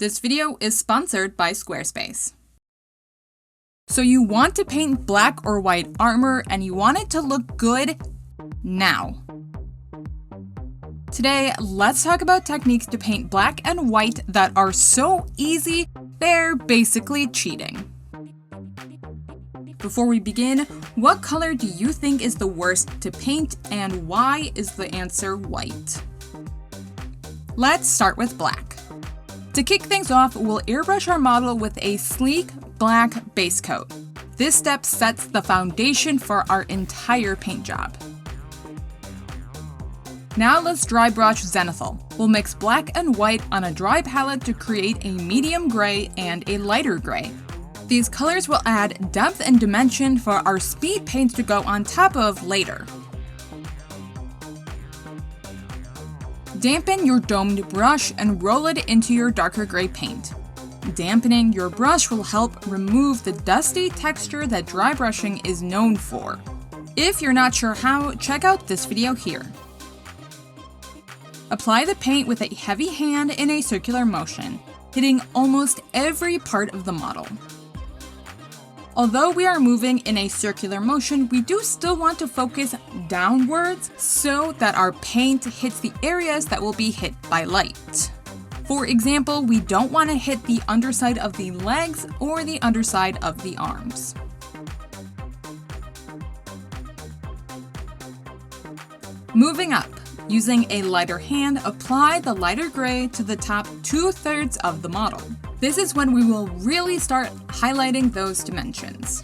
This video is sponsored by Squarespace. So you want to paint black or white armor and you want it to look good now. Today, let's talk about techniques to paint black and white that are so easy, they're basically cheating. Before we begin, what color do you think is the worst to paint and why is the answer white? Let's start with black. To kick things off, we'll airbrush our model with a sleek black base coat. This step sets the foundation for our entire paint job. Now let's dry brush zenithal. We'll mix black and white on a dry palette to create a medium gray and a lighter gray. These colors will add depth and dimension for our speed paints to go on top of later. Dampen your domed brush and roll it into your darker gray paint. Dampening your brush will help remove the dusty texture that dry brushing is known for. If you're not sure how, check out this video here. Apply the paint with a heavy hand in a circular motion, hitting almost every part of the model. Although we are moving in a circular motion, we do still want to focus downwards so that our paint hits the areas that will be hit by light. For example, we don't want to hit the underside of the legs or the underside of the arms. Moving up, using a lighter hand, apply the lighter gray to the top 2/3 of the model. This is when we will really start highlighting those dimensions.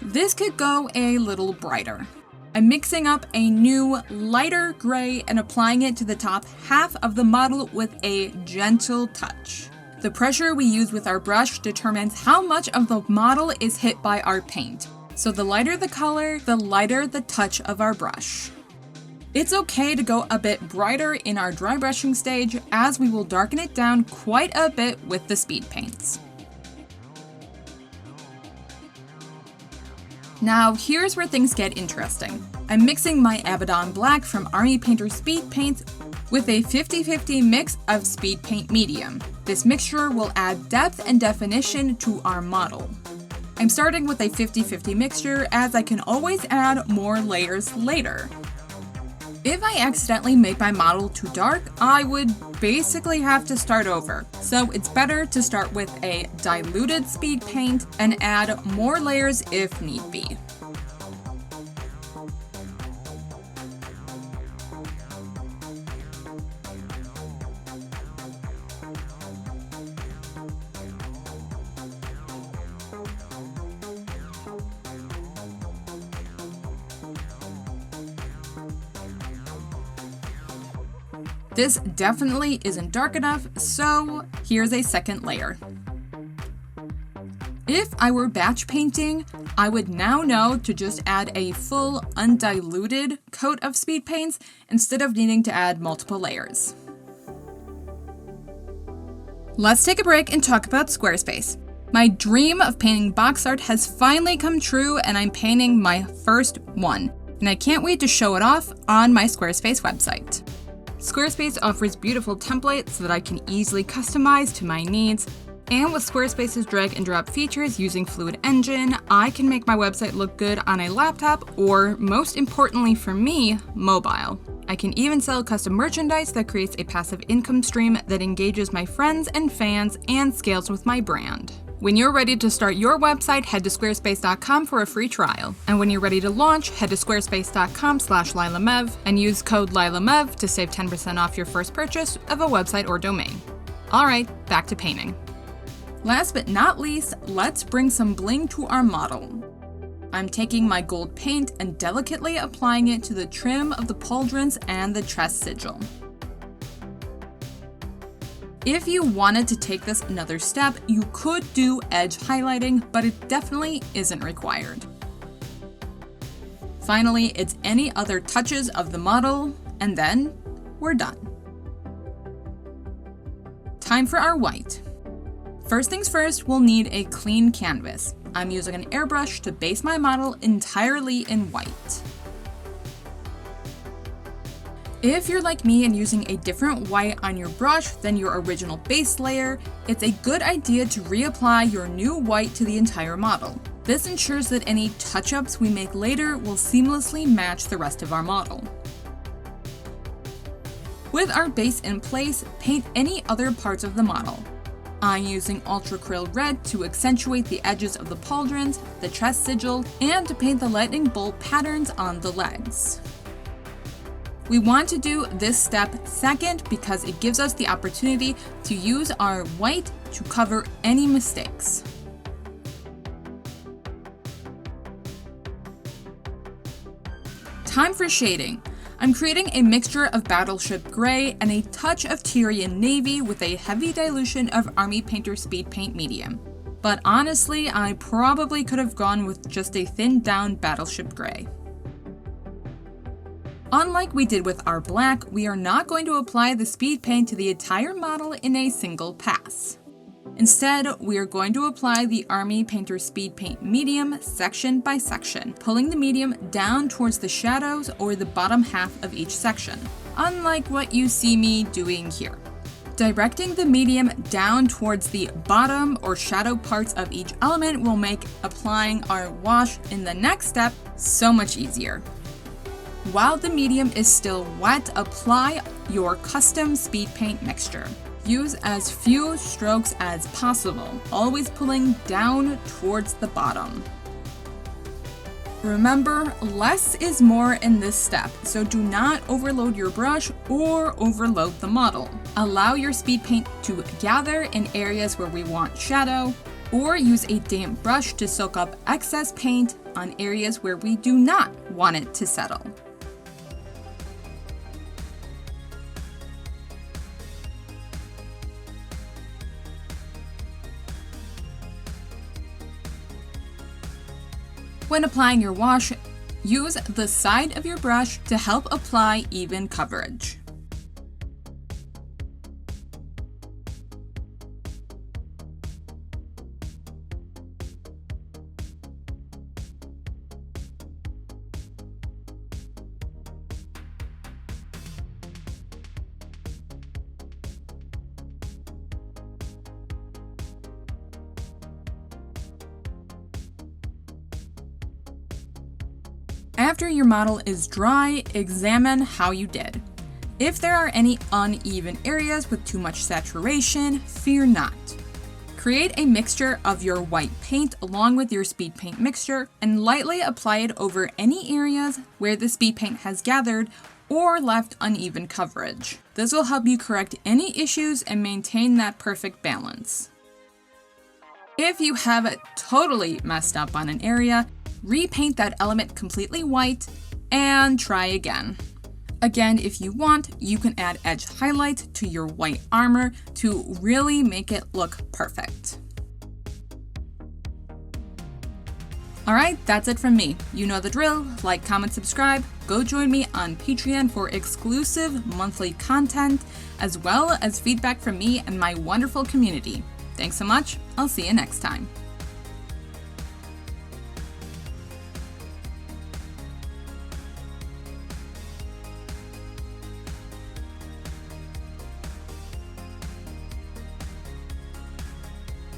This could go a little brighter. I'm mixing up a new lighter gray and applying it to the top half of the model with a gentle touch. The pressure we use with our brush determines how much of the model is hit by our paint. So the lighter the color, the lighter the touch of our brush. It's okay to go a bit brighter in our dry brushing stage as we will darken it down quite a bit with the speed paints. Now here's where things get interesting. I'm mixing my Abaddon Black from Army Painter Speed Paints with a 50-50 mix of speed paint medium. This mixture will add depth and definition to our model. I'm starting with a 50-50 mixture as I can always add more layers later. If I accidentally make my model too dark, I would basically have to start over. So it's better to start with a diluted speed paint and add more layers if need be. This definitely isn't dark enough, so here's a second layer. If I were batch painting, I would now know to just add a full undiluted coat of speed paints instead of needing to add multiple layers. Let's take a break and talk about Squarespace. My dream of painting box art has finally come true and I'm painting my first one, and I can't wait to show it off on my Squarespace website. Squarespace offers beautiful templates that I can easily customize to my needs, and with Squarespace's drag and drop features using Fluid Engine, I can make my website look good on a laptop or, most importantly for me, mobile. I can even sell custom merchandise that creates a passive income stream that engages my friends and fans and scales with my brand. When you're ready to start your website, head to squarespace.com for a free trial. And when you're ready to launch, head to squarespace.com/LylaMev and use code LylaMev to save 10% off your first purchase of a website or domain. All right, back to painting. Last but not least, let's bring some bling to our model. I'm taking my gold paint and delicately applying it to the trim of the pauldrons and the chest sigil. If you wanted to take this another step, you could do edge highlighting, but it definitely isn't required. Finally, it's any other touches of the model, and then we're done. Time for our white. First things first, we'll need a clean canvas. I'm using an airbrush to base my model entirely in white. If you're like me and using a different white on your brush than your original base layer, it's a good idea to reapply your new white to the entire model. This ensures that any touch-ups we make later will seamlessly match the rest of our model. With our base in place, paint any other parts of the model. I'm using Ultra Krill Red to accentuate the edges of the pauldrons, the chest sigil, and to paint the lightning bolt patterns on the legs. We want to do this step second because it gives us the opportunity to use our white to cover any mistakes. Time for shading. I'm creating a mixture of Battleship Gray and a touch of Tyrian Navy with a heavy dilution of Army Painter Speed Paint Medium. But honestly, I probably could have gone with just a thinned down Battleship Gray. Unlike we did with our black, we are not going to apply the speed paint to the entire model in a single pass. Instead, we are going to apply the Army Painter Speed Paint Medium section by section, pulling the medium down towards the shadows or the bottom half of each section, unlike what you see me doing here. Directing the medium down towards the bottom or shadow parts of each element will make applying our wash in the next step so much easier. While the medium is still wet, apply your custom speed paint mixture. Use as few strokes as possible, always pulling down towards the bottom. Remember, less is more in this step, so do not overload your brush or overload the model. Allow your speed paint to gather in areas where we want shadow, or use a damp brush to soak up excess paint on areas where we do not want it to settle. When applying your wash, use the side of your brush to help apply even coverage. After your model is dry, examine how you did. If there are any uneven areas with too much saturation, fear not. Create a mixture of your white paint along with your speed paint mixture and lightly apply it over any areas where the speed paint has gathered or left uneven coverage. This will help you correct any issues and maintain that perfect balance. If you have totally messed up on an area, repaint that element completely white and try again. Again, if you want, you can add edge highlights to your white armor to really make it look perfect. Alright, that's it from me. You know the drill. Like, comment, subscribe. Go join me on Patreon for exclusive monthly content, as well as feedback from me and my wonderful community. Thanks so much. I'll see you next time.